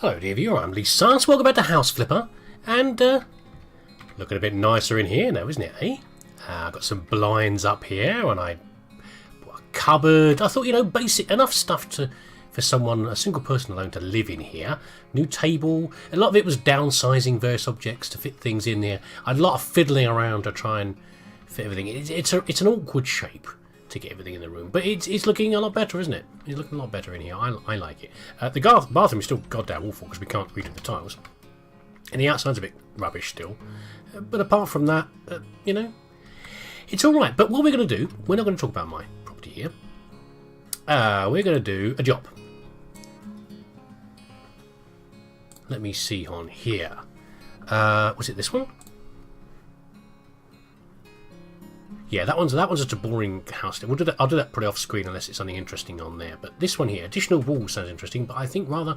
Hello dear viewer, I'm leesusss. Welcome back to House Flipper. And looking a bit nicer in here now, isn't it, eh? I've got some blinds up here and I put a cupboard. I thought, you know, basic enough stuff for someone, a single person alone, to live in here. New table. A lot of it was downsizing various objects to fit things in there. I had a lot of fiddling around to try and fit everything. It's an awkward shape to get everything in the room, but it's looking a lot better, isn't it? It's looking a lot better in here. I like it. The bathroom is still goddamn awful because we can't redo the tiles, and the outside's a bit rubbish still. But apart from that, you know, it's all right. But what we're going to do, we're not going to talk about my property here. We're going to do a job. Let me see on here. Was it this one? Yeah, that one's just a boring house. I'll do that pretty off screen unless it's something interesting on there. But this one here, additional walls sounds interesting. But I think rather,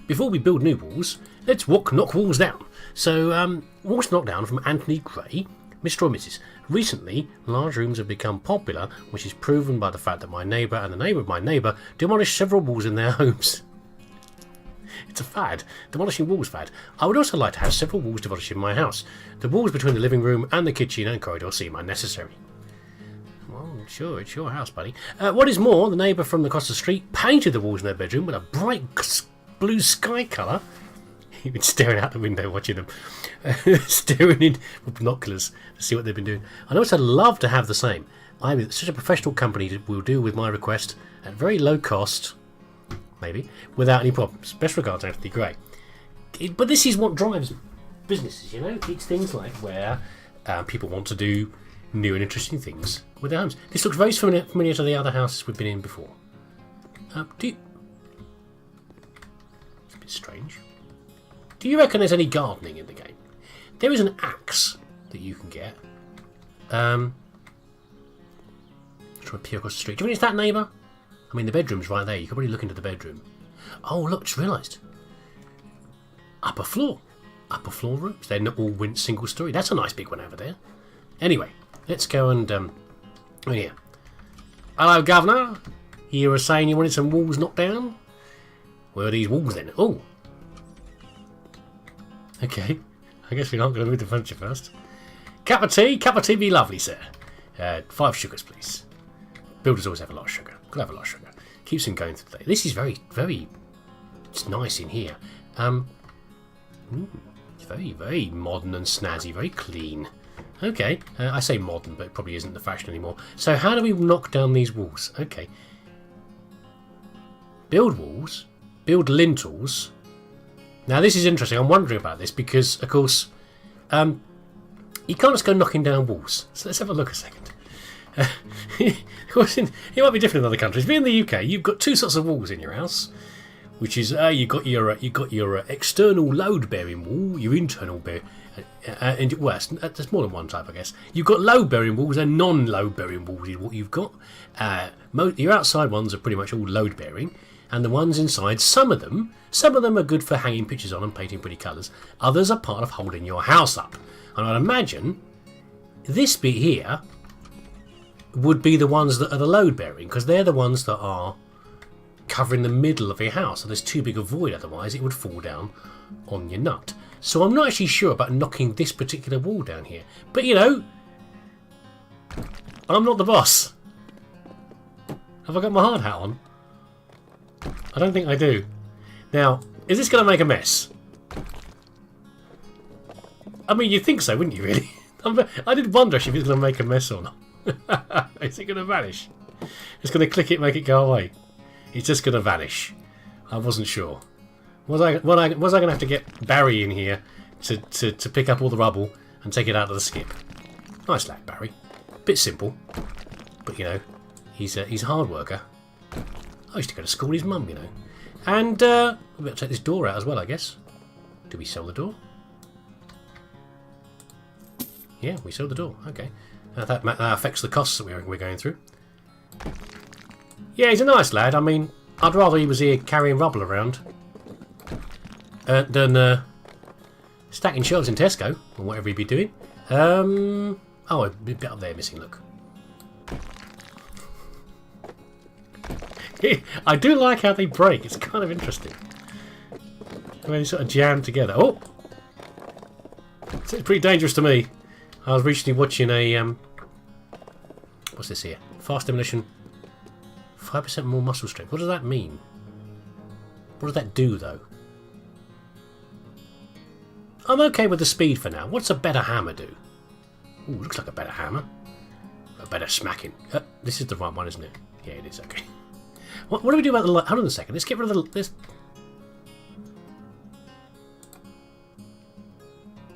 before we build new walls, let's knock walls down. So, walls knocked down from Anthony Gray, Mr. or Mrs. Recently, large rooms have become popular, which is proven by the fact that my neighbour and the neighbour of my neighbour demolished several walls in their homes. It's a fad. Demolishing walls fad. I would also like to have several walls demolished in my house. The walls between the living room and the kitchen and corridor seem unnecessary. Well, sure, it's your house, buddy. What is more, the neighbour from across the street painted the walls in their bedroom with a bright blue sky colour. You've been staring out the window watching them. Staring in with binoculars to see what they've been doing. I know I'd love to have the same. I'm with such a professional company that will deal with my request at very low cost, maybe, without any problems. Best regards, Anthony Gray. But this is what drives businesses, you know? It's things like where people want to do new and interesting things with their homes. This looks very familiar to the other houses we've been in before. It's a bit strange. Do you reckon there's any gardening in the game? There is an axe that you can get. Trying to peer across the street. Do you think it's that neighbour? I mean, the bedroom's right there. You could probably look into the bedroom. Oh, look, just realised. Upper floor rooms. They're not all single story. That's a nice big one over there. Anyway, let's go and oh yeah. Hello, Governor. You were saying you wanted some walls knocked down? Where are these walls then? Oh. Okay. I guess we're not going to move the furniture first. Cup of tea? Cup of tea be lovely, sir. 5 sugars, please. Builders always have a lot of sugar. Could have a lot of sugar. Keeps them going through the day. This is very, very... It's nice in here. It's very, very modern and snazzy. Very clean. Okay. I say modern, but it probably isn't the fashion anymore. So how do we knock down these walls? Okay. Build walls. Build lintels. Now this is interesting. I'm wondering about this because, of course, you can't just go knocking down walls. So let's have a look a second. Of course, it might be different in other countries, but in the UK, you've got two sorts of walls in your house, which is you've got your external load-bearing wall, your internal and well, there's more than one type, I guess. You've got load-bearing walls and non-load-bearing walls is what you've got. Your outside ones are pretty much all load-bearing, and the ones inside, some of them are good for hanging pictures on and painting pretty colours. Others are part of holding your house up. And I'd imagine this bit here would be the ones that are the load bearing, because they're the ones that are covering the middle of your house, so there's too big a void, otherwise it would fall down on your nut. So I'm not actually sure about knocking this particular wall down here, but you know, I'm not the boss. Have I got my hard hat on? I don't think I do. Now, is this going to make a mess? I mean, you'd think so, wouldn't you, really? I did wonder if it's going to make a mess or not. Is it going to vanish? It's going to click it, make it go away. It's just going to vanish. I wasn't sure. Was I going to have to get Barry in here to pick up all the rubble and take it out of the skip? Nice lad, Barry. Bit simple, but you know, he's a hard worker. I used to go to school with his mum, you know. And we'll be able to take this door out as well, I guess. Do we sell the door? Yeah, we sold the door. Okay. That affects the costs that we're going through. Yeah, he's a nice lad. I mean, I'd rather he was here carrying rubble around than stacking shelves in Tesco or whatever he'd be doing. Oh, a bit up there missing. Look. I do like how they break. It's kind of interesting. They sort of jammed together. Oh! It's pretty dangerous to me. I was recently watching a... what's this here? Fast demolition. 5% more muscle strength. What does that mean? What does that do, though? I'm okay with the speed for now. What's a better hammer do? Ooh, looks like a better hammer. A better smacking. This is the right one, isn't it? Yeah, it is. Okay. What do we do about the light? Hold on a second. Let's get rid of this.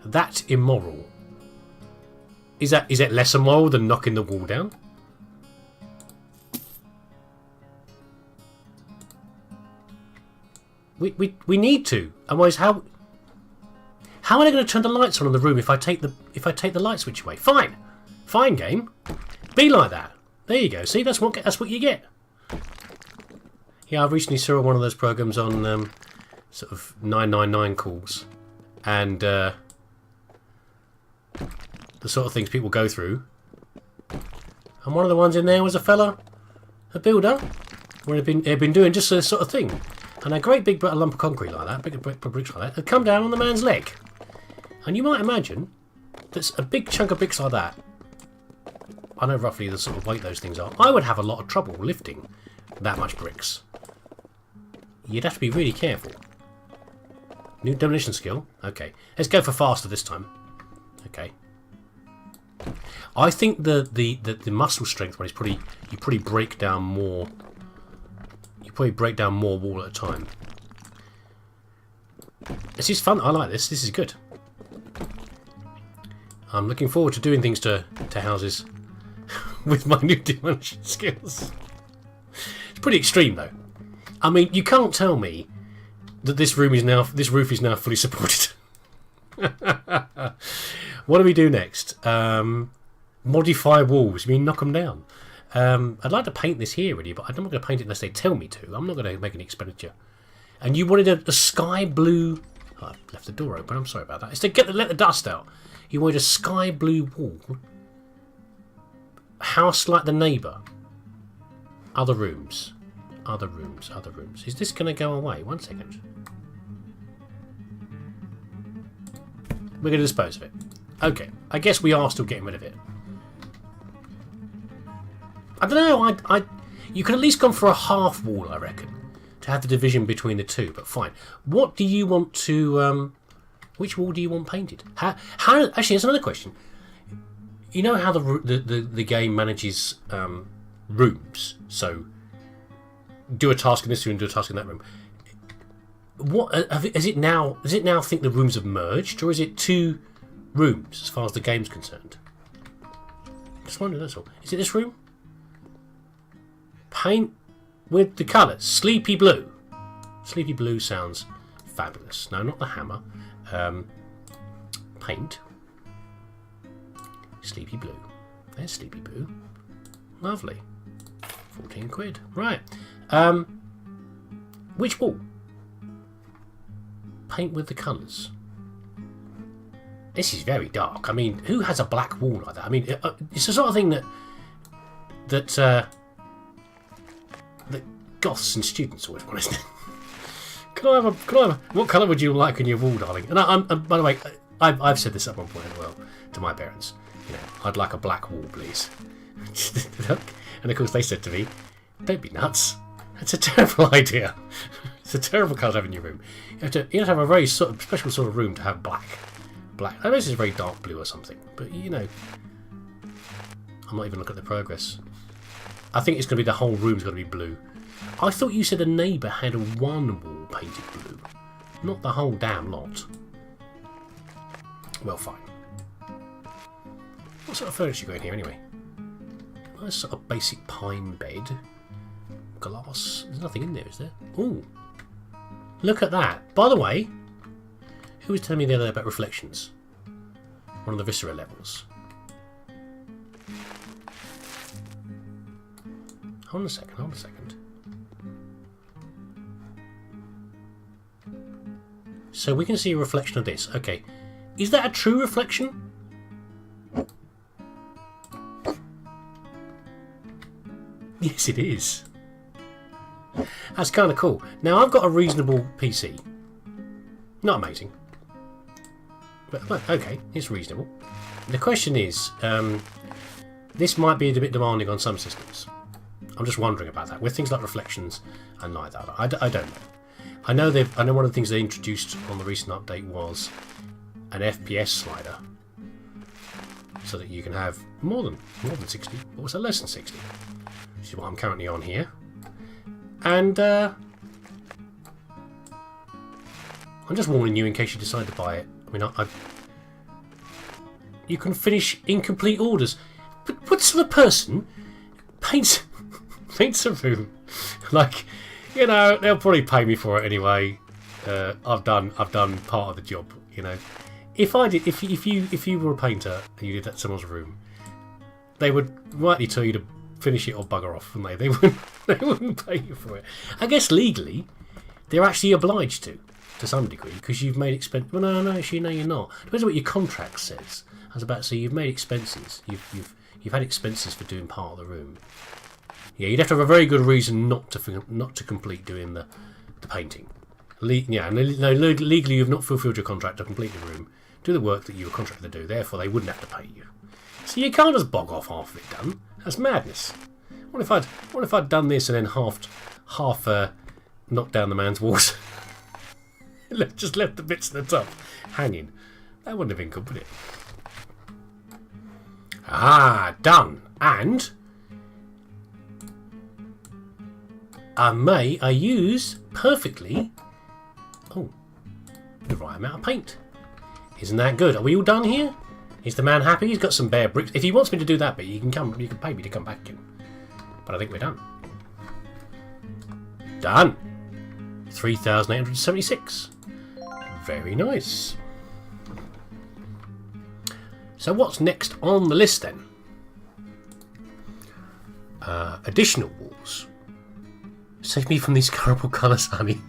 That's immoral. Is that less immoral than knocking the wall down? We need to. Otherwise, how am I going to turn the lights on in the room if I take the light switch away? Fine, fine game. Be like that. There you go. See, that's what you get. Yeah, I recently saw one of those programs on sort of 999 calls, and the sort of things people go through. And one of the ones in there was a builder, where he'd been doing just this sort of thing. And a great big lump of concrete like that, big bricks like that, had come down on the man's leg. And you might imagine that a big chunk of bricks like that, I know roughly the sort of weight those things are, I would have a lot of trouble lifting that much bricks. You'd have to be really careful. New demolition skill. Okay, let's go for faster this time. Okay. I think the muscle strength one is probably you probably break down more. You probably break down more wall at a time. This is fun. I like this. This is good. I'm looking forward to doing things to houses with my new demolition skills. It's pretty extreme though. I mean, you can't tell me that this roof is now fully supported. What do we do next? Modify walls. You mean knock them down? I'd like to paint this here really, but I'm not going to paint it unless they tell me to. I'm not going to make any expenditure. And you wanted a sky blue... Oh, I've left the door open. I'm sorry about that. It's to let the dust out. You wanted a sky blue wall. House like the neighbour. Other rooms. Other rooms. Other rooms. Is this going to go away? 1 second. We're going to dispose of it. Okay. I guess we are still getting rid of it. I don't know. You could at least gone for a half wall, I reckon, to have the division between the two. But fine. What do you want to? Which wall do you want painted? How? Actually, there's another question. You know how the game manages rooms? So do a task in this room, do a task in that room. What is it now? Does it now think the rooms have merged, or is it two rooms as far as the game's concerned? Just wondering. That's all. Is it this room? Paint with the colours. Sleepy blue. Sleepy blue sounds fabulous. No, not the hammer. Paint. Sleepy blue. There's sleepy blue. Lovely. 14 quid. Right. Which wall? Paint with the colours. This is very dark. I mean, who has a black wall like that? I mean, it's the sort of thing that goths and students always want, isn't it? Can I have a? What colour would you like on your wall, darling? And by the way, I've said this at one point as well to my parents. You know, I'd like a black wall, please. And of course, they said to me, "Don't be nuts. That's a terrible idea. It's a terrible colour to have in your room. You have to have a very sort of special sort of room to have black. Black. I know this is very dark blue or something, but you know, I'm not even looking at the progress. I think it's going to be the whole room's going to be blue. I thought you said a neighbour had one wall painted blue, not the whole damn lot. Well, fine. What sort of furniture you got in here anyway? Nice sort of basic pine bed. Glass. There's nothing in there, is there? Ooh. Look at that. By the way, who was telling me the other day about reflections? One of the viscera levels. Hold on a second, hold on a second. So we can see a reflection of this. Okay. Is that a true reflection? Yes, it is. That's kind of cool. Now, I've got a reasonable PC. Not amazing. But okay, it's reasonable. The question is, this might be a bit demanding on some systems. I'm just wondering about that. With things like reflections and like that, I don't know. I know one of the things they introduced on the recent update was an FPS slider, so that you can have more than 60, but also less than 60, which is what I'm currently on here. And I'm just warning you in case you decide to buy it. I mean, you can finish incomplete orders. But what sort of person paints a room? Like, you know, they'll probably pay me for it anyway. I've done part of the job. You know, if you were a painter and you did that to someone's room, they would rightly tell you to finish it or bugger off, wouldn't they? They wouldn't pay you for it. I guess legally, they're actually obliged to some degree, because you've made expense. Well, no, actually, no, you're not. Depends on what your contract says. I was about to say, you've made expenses. You've had expenses for doing part of the room. Yeah, you'd have to have a very good reason not to complete doing the painting. Legally, you've not fulfilled your contract to complete the room, do the work that you were contracted to do. Therefore, they wouldn't have to pay you. So you can't just bog off half of it done. That's madness. What if I'd done this and then half knocked down the man's walls? Just left the bits at the top hanging. That wouldn't have been good, would it? Ah, done. And I use perfectly the right amount of paint. Isn't that good? Are we all done here? Is the man happy? He's got some bare bricks. If he wants me to do that bit, you can pay me to come back in. But I think we're done. Done. 3,876. Very nice. So what's next on the list then? Additional walls. Save me from these terrible colours, honey.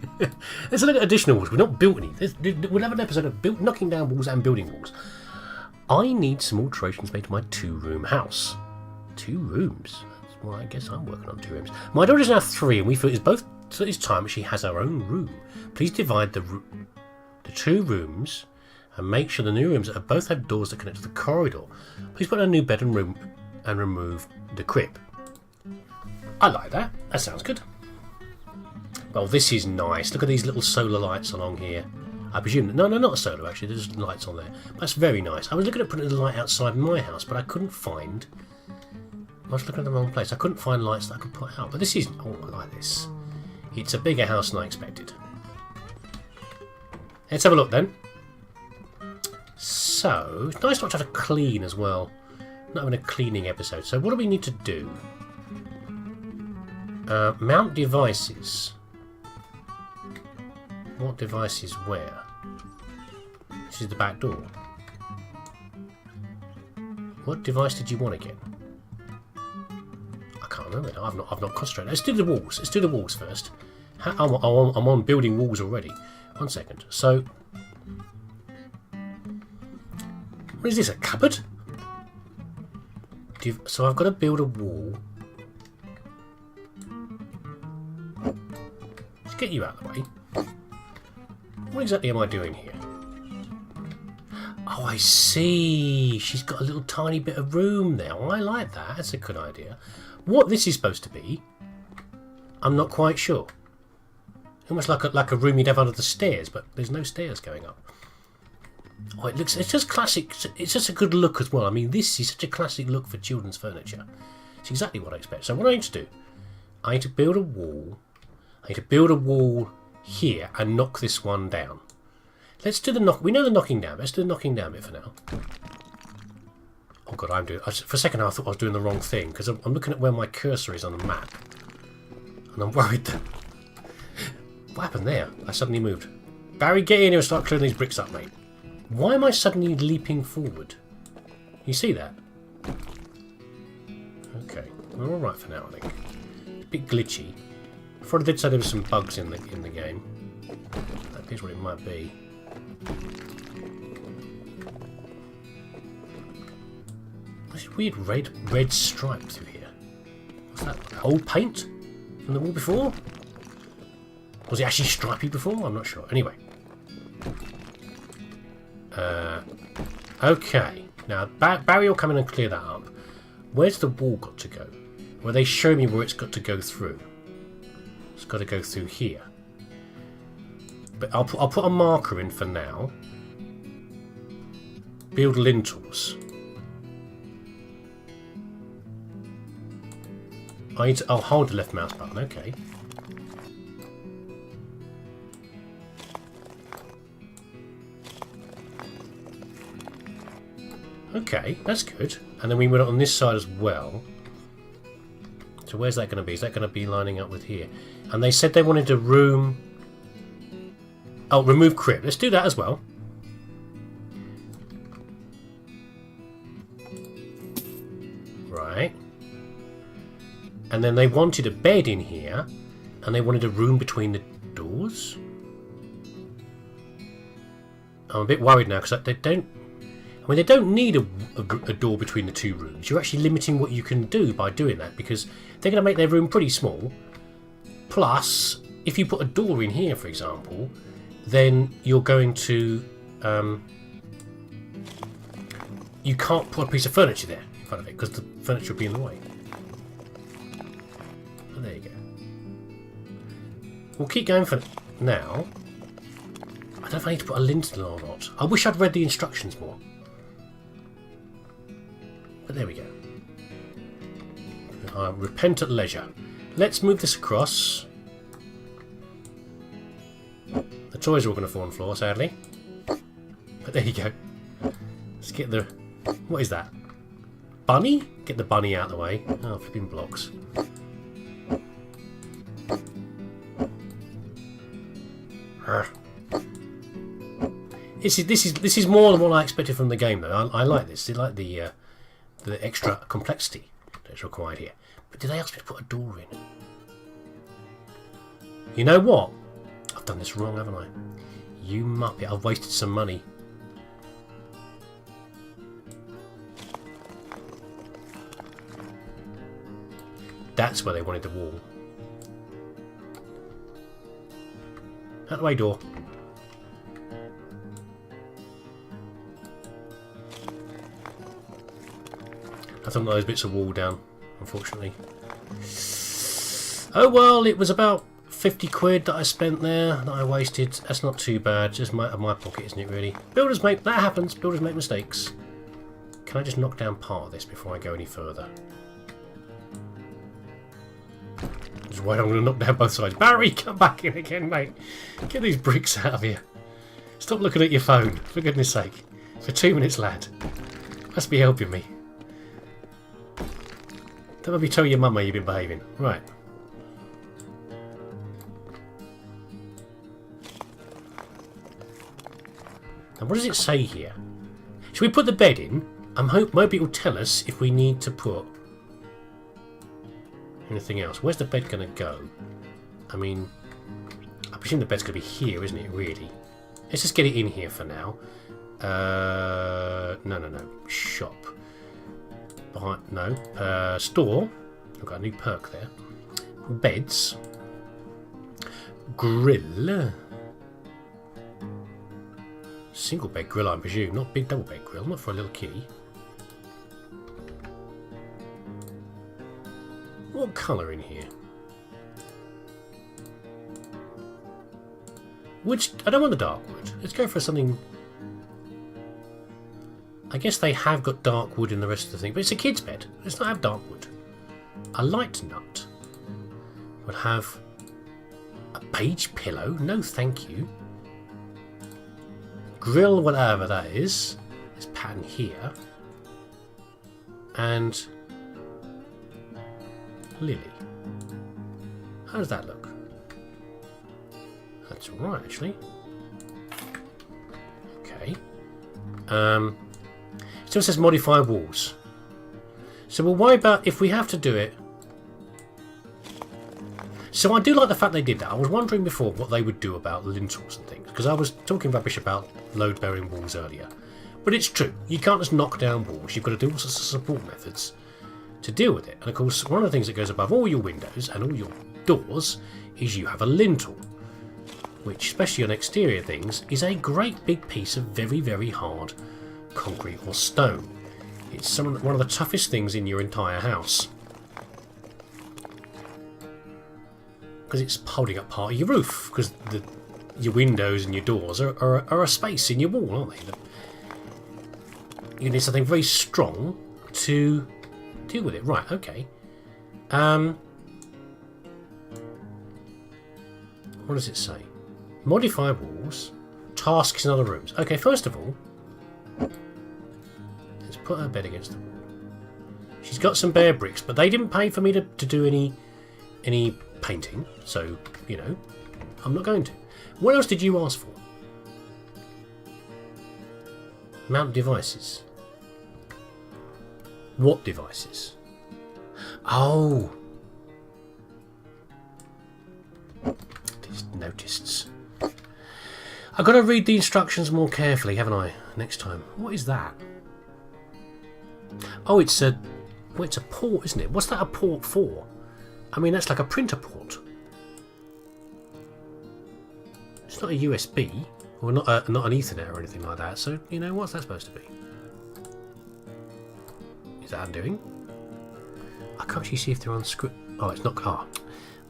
Let's look at additional walls. We've not built any. We'll have an episode of knocking down walls and building walls. I need some alterations made to my 2-room house. 2 rooms. That's why I guess I'm working on 2 rooms. My daughter's now 3, and we feel it's time she has her own room. Please divide the 2 rooms and make sure the new rooms both have doors that connect to the corridor. Please put in a new bed and room and remove the crib. I like that. That sounds good. Well, this is nice. Look at these little solar lights along here. I presume... No, not solar, actually. There's lights on there. That's very nice. I was looking at putting a light outside my house, but I couldn't find... I was looking at the wrong place. I couldn't find lights that I could put out. But this is... Oh, I like this. It's a bigger house than I expected. Let's have a look, then. So, it's nice not to have to clean as well. Not having a cleaning episode. So, what do we need to do? Mount devices. What devices where? This is the back door. What device did you want again? I can't remember. I've not concentrated. Let's do the walls. Let's do the walls first. I'm on building walls already. 1 second. So, what is this? A cupboard? So I've got to build a wall. Let's get you out of the way. What exactly am I doing here? Oh, I see. She's got a little tiny bit of room there. Oh, I like that. That's a good idea. What this is supposed to be, I'm not quite sure. Almost like a room you'd have under the stairs, but there's no stairs going up. Oh, it's just classic. It's just a good look as well. I mean, this is such a classic look for children's furniture. It's exactly what I expect. So what I need to do, I need to build a wall. I need to build a wall here and knock this one down. Let's do the knock. We know the knocking down. Let's do the knocking down bit for now. Oh god, for a second I thought I was doing the wrong thing because I'm looking at where my cursor is on the map, and I'm worried that... What happened there? I suddenly moved. Barry, get in here and start clearing these bricks up, mate. Why am I suddenly leaping forward? You see that? Okay, we're all right for now, I think. A bit glitchy. Before I did say there were some bugs in the game. That appears what it might be. This weird red stripe through here. What's that? Old paint from the wall before? Was it actually stripy before? I'm not sure. Anyway. Okay. Now, Barry will come in and clear that up. Where's the wall got to go? Well, they show me where it's got to go through. It's got to go through here. But I'll put a marker in for now. Build lintels. I'll hold the left mouse button, okay. Okay, that's good. And then we went on this side as well. So where's that going to be? Is that going to be lining up with here? And they said they wanted a room... Oh, remove crib. Let's do that as well. Right. And then they wanted a bed in here, and they wanted a room between the doors. I'm a bit worried now because they don't. I mean, they don't need a door between the two rooms. You're actually limiting what you can do by doing that because they're going to make their room pretty small. Plus, if you put a door in here, for example, then you're going to. You can't put a piece of furniture there in front of it because the furniture will be in the way. There you go. We'll keep going for now. I don't know if I need to put a lintel or not. I wish I'd read the instructions more. But there we go. I repent at leisure. Let's move this across. The toys are all going to fall on the floor, sadly. But there you go. Let's get the... What is that? Bunny? Get the bunny out of the way. Oh, flipping blocks. This is more than what I expected from the game, though. I like this. I like the extra complexity that's required here. But did they ask me to put a door in? You know what? I've done this wrong, haven't I? You muppet! I've wasted some money. That's where they wanted the wall. Out the way, door. I took those bits of wall down, unfortunately. Oh well, it was about 50 quid that I spent there, that I wasted. That's not too bad, just my pocket, isn't it really? Builders make... that happens, builders make mistakes. Can I just knock down part of this before I go any further? That's why I'm going to knock down both sides. Barry, come back in again, mate. Get these bricks out of here. Stop looking at your phone, for goodness sake. For 2 minutes, lad. Must be helping me. Don't maybe tell your mum how you've been behaving. Right. Now what does it say here? Should we put the bed in? Maybe it will tell us if we need to put anything else. Where's the bed going to go? I mean, I presume the bed's going to be here, isn't it, really? Let's just get it in here for now. No. Shop. No. Store. I've got a new perk there. Beds. Grill. Single bed grill, I presume. Not big double bed grill. Not for a little kitty. What colour in here? I don't want the dark wood. Let's go for something... I guess they have got dark wood in the rest of the thing, but it's a kid's bed. Let's not have dark wood. A light nut would have a beige pillow. No, thank you. Grill, whatever that is. This pattern here. And Lily. How does that look? That's alright, actually. Okay. Still says modify walls. So we'll worry about if we have to do it. So I do like the fact they did that. I was wondering before what they would do about lintels and things, because I was talking rubbish about load-bearing walls earlier. But it's true. You can't just knock down walls. You've got to do all sorts of support methods to deal with it. And of course, one of the things that goes above all your windows and all your doors is you have a lintel, which, especially on exterior things, is a great big piece of very, very hard concrete or stone. It's one of the toughest things in your entire house. Because it's holding up part of your roof. Because your windows and your doors are a space in your wall, aren't they? You need something very strong to deal with it. Right, okay. What does it say? Modify walls. Tasks in other rooms. Okay, first of all, let's put her bed against the wall. She's got some bare bricks, but they didn't pay for me to do any painting, so, you know, I'm not going to. What else did you ask for? Mount devices. What devices? Oh! Just noticed. I've got to read the instructions more carefully, haven't I? Next time. What is that? Oh, it's a port, isn't it? What's that a port for? I mean, that's like a printer port. It's not a USB, or not an Ethernet or anything like that. So, you know, what's that supposed to be? Is that undoing? I can't actually see if they're unscrewed. Oh, it's not. Ah,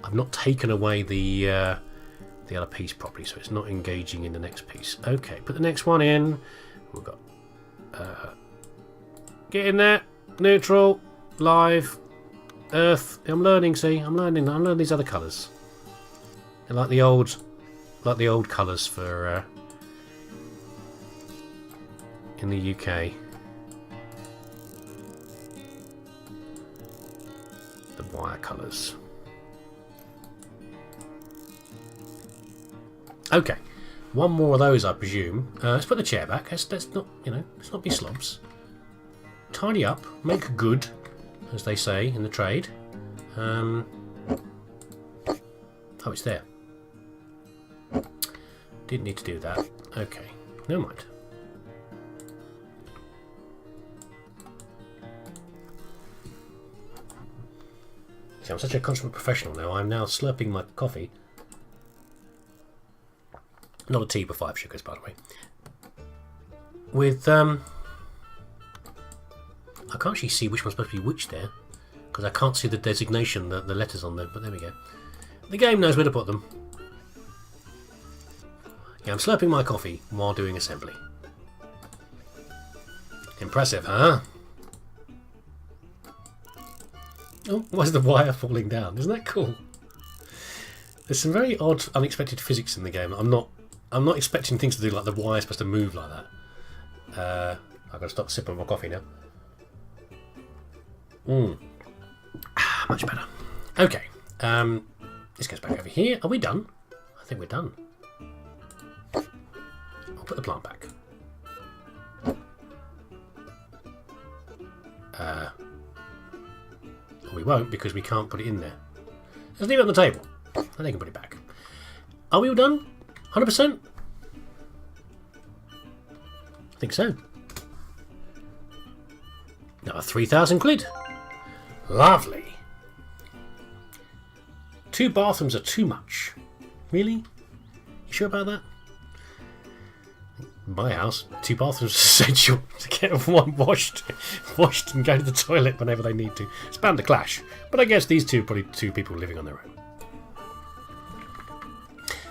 I've not taken away the other piece properly, so it's not engaging in the next piece. Okay, put the next one in. We've got get in there. Neutral, live, earth. I'm learning. See, I'm learning these other colours. I like the old colours for in the UK. The wire colours. Okay, one more of those, I presume. Let's put the chair back. Let's not, you know, let's not be slobs. Tidy up, make good, as they say in the trade. Oh, it's there. Didn't need to do that. Okay, never mind. See, I'm such a consummate professional now. I'm now slurping my coffee. Not a tea, but 5 sugars, by the way. With, I can't actually see which one's supposed to be which there, because I can't see the designation, the letters on there, but there we go. The game knows where to put them. Yeah, I'm slurping my coffee while doing assembly. Impressive, huh? Oh, why's the wire falling down? Isn't that cool? There's some very odd, unexpected physics in the game. I'm not expecting things to do like the wire's supposed to move like that. I've got to stop sipping my coffee now. Much better. Okay. This goes back over here. Are we done? I think we're done. I'll put the plant back. We won't because we can't put it in there. Let's leave it on the table. And they can put it back. Are we all done? 100%? I think so. Now 3,000 quid. Lovely. 2 bathrooms are too much. Really? You sure about that? My house, 2 bathrooms is essential to get everyone washed and go to the toilet whenever they need to. It's bound to clash. But I guess these two are probably 2 people living on their own.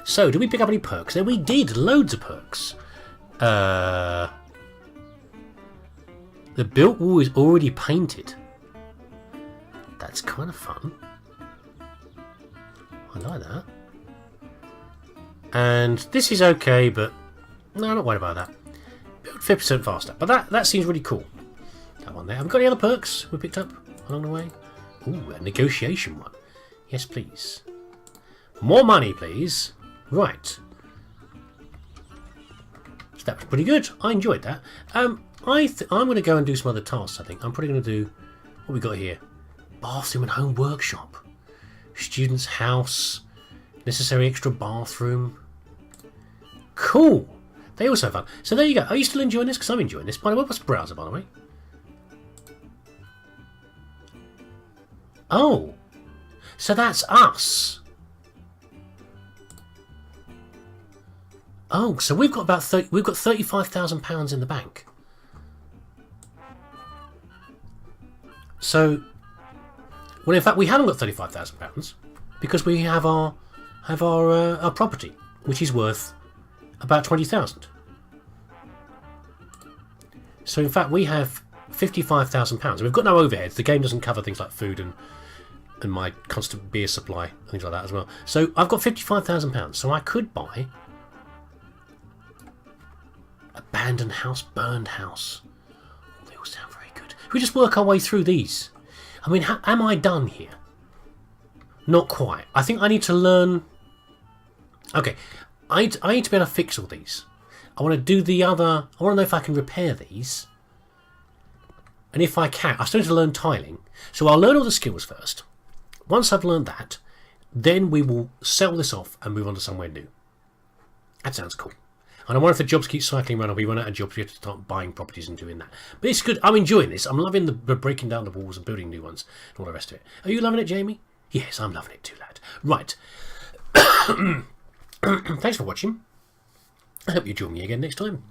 So, did we pick up any perks? There we did. Loads of perks. The built wall is already painted. That's kind of fun. I like that. And this is okay, but no, I'm not worried about that. Build 50% faster. But that seems really cool. That one there. Have we got any other perks we picked up along the way? Ooh, a negotiation one. Yes, please. More money, please. Right. So that was pretty good. I enjoyed that. I'm going to go and do some other tasks, I think. I'm probably going to do... What we got here? Bathroom and home workshop. Student's house. Necessary extra bathroom. Cool. They also have fun. So there you go. Are you still enjoying this? Because I'm enjoying this. By the way, what's browser, by the way? Oh. So that's us. Oh, so we've got about we've got £35,000 in the bank. So, well, in fact, we haven't got £35,000 because we have our property, which is worth about 20,000. So, in fact, we have £55,000. We've got no overheads. The game doesn't cover things like food and my constant beer supply and things like that as well. So, I've got £55,000. So, I could buy abandoned house, burned house. They all sound very good. We just work our way through these. I mean, am I done here? Not quite. I think I need to learn. Okay, I need to be able to fix all these. I want to do the other. I want to know if I can repair these. And if I can, I still need to learn tiling. So I'll learn all the skills first. Once I've learned that, then we will sell this off and move on to somewhere new. That sounds cool. And I wonder if the jobs keep cycling around, or we run out of jobs, we have to start buying properties and doing that. But it's good. I'm enjoying this. I'm loving the breaking down the walls and building new ones and all the rest of it. Are you loving it, Jamie? Yes, I'm loving it too, lad. Right. Thanks for watching. I hope you join me again next time.